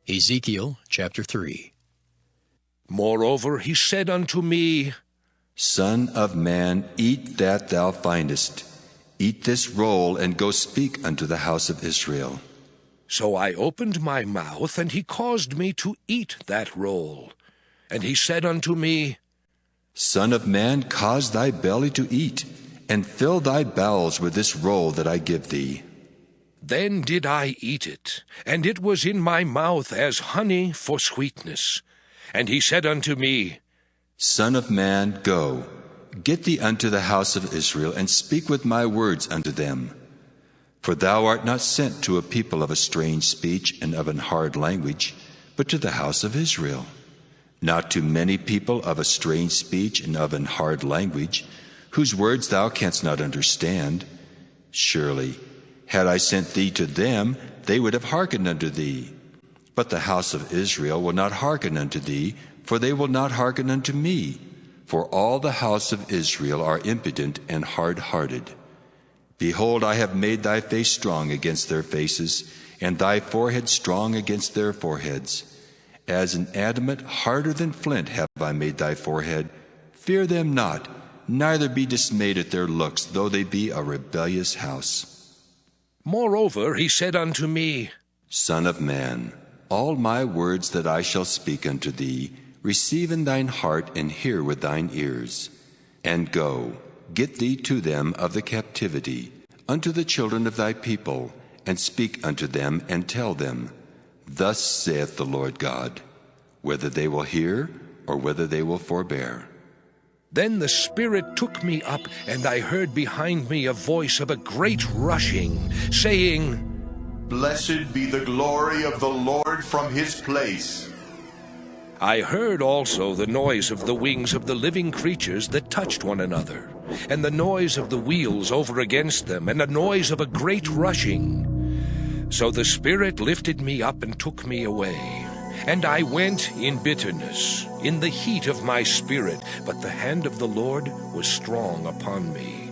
Ezekiel chapter 3. Moreover he said unto me, Son of man, eat that thou findest. Eat this roll, and go speak unto the house of Israel. So I opened my mouth, and he caused me to eat that roll. And he said unto me, Son of man, cause thy belly to eat, and fill thy bowels with this roll that I give thee. Then did I eat it, and it was in my mouth as honey for sweetness. And he said unto me, Son of man, go, get thee unto the house of Israel, and speak with my words unto them. For thou art not sent to a people of a strange speech and of an hard language, but to the house of Israel. Not to many people of a strange speech and of an hard language, whose words thou canst not understand. Surely, had I sent thee to them, they would have hearkened unto thee. But the house of Israel will not hearken unto thee, for they will not hearken unto me. For all the house of Israel are impudent and hard-hearted. Behold, I have made thy face strong against their faces, and thy forehead strong against their foreheads. As an adamant harder than flint have I made thy forehead. Fear them not, neither be dismayed at their looks, though they be a rebellious house. Moreover he said unto me, Son of man, all my words that I shall speak unto thee, receive in thine heart and hear with thine ears. And go, get thee to them of the captivity, unto the children of thy people, and speak unto them, and tell them, Thus saith the Lord God, whether they will hear, or whether they will forbear. Then the Spirit took me up, and I heard behind me a voice of a great rushing, saying, Blessed be the glory of the Lord from his place. I heard also the noise of the wings of the living creatures that touched one another, and the noise of the wheels over against them, and a noise of a great rushing. So the Spirit lifted me up and took me away, and I went in bitterness, in the heat of my spirit, but the hand of the Lord was strong upon me.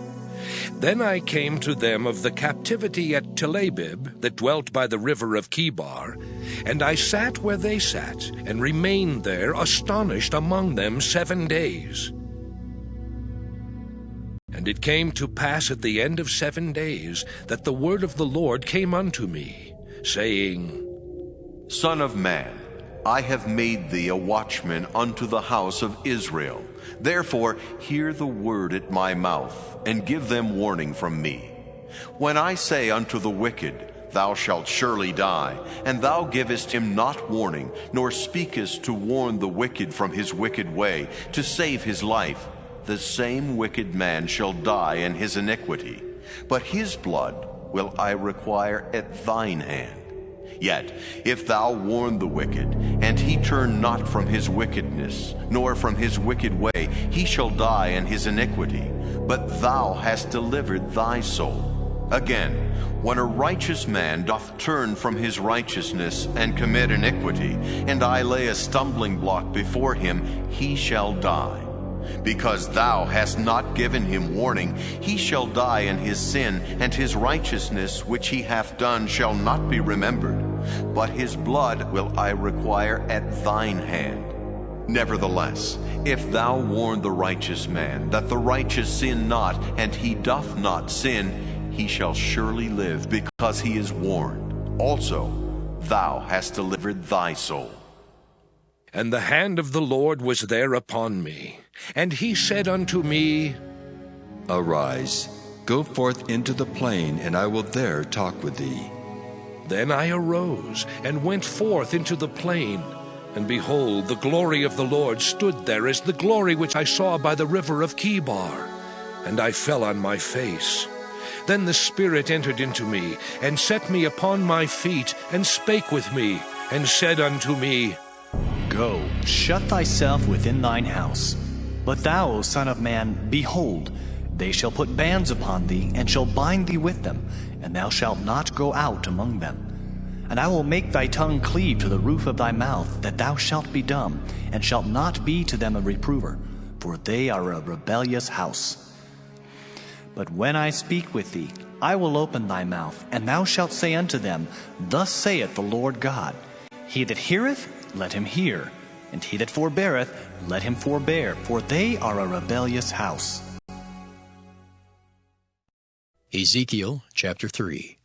Then I came to them of the captivity at Telabib, that dwelt by the river of Chebar, and I sat where they sat, and remained there astonished among them 7 days. And it came to pass at the end of 7 days, that the word of the Lord came unto me, saying, Son of man, I have made thee a watchman unto the house of Israel. Therefore hear the word at my mouth, and give them warning from me. When I say unto the wicked, Thou shalt surely die, and thou givest him not warning, nor speakest to warn the wicked from his wicked way, to save his life, the same wicked man shall die in his iniquity, but his blood will I require at thine hand. Yet, if thou warn the wicked, and he turn not from his wickedness, nor from his wicked way, he shall die in his iniquity, but thou hast delivered thy soul. Again, when a righteous man doth turn from his righteousness, and commit iniquity, and I lay a stumbling block before him, he shall die. Because thou hast not given him warning, he shall die in his sin, and his righteousness which he hath done shall not be remembered. But his blood will I require at thine hand. Nevertheless, if thou warn the righteous man, that the righteous sin not, and he doth not sin, he shall surely live, because he is warned. Also, thou hast delivered thy soul. And the hand of the Lord was there upon me. And he said unto me, Arise, go forth into the plain, and I will there talk with thee. Then I arose, and went forth into the plain. And behold, the glory of the Lord stood there as the glory which I saw by the river of Chebar. And I fell on my face. Then the Spirit entered into me, and set me upon my feet, and spake with me, and said unto me, Go, shut thyself within thine house. But thou, O son of man, behold, they shall put bands upon thee, and shall bind thee with them, and thou shalt not go out among them. And I will make thy tongue cleave to the roof of thy mouth, that thou shalt be dumb, and shalt not be to them a reprover, for they are a rebellious house. But when I speak with thee, I will open thy mouth, and thou shalt say unto them, Thus saith the Lord God, He that heareth, let him hear, and he that forbeareth, let him forbear, for they are a rebellious house. Ezekiel chapter 3.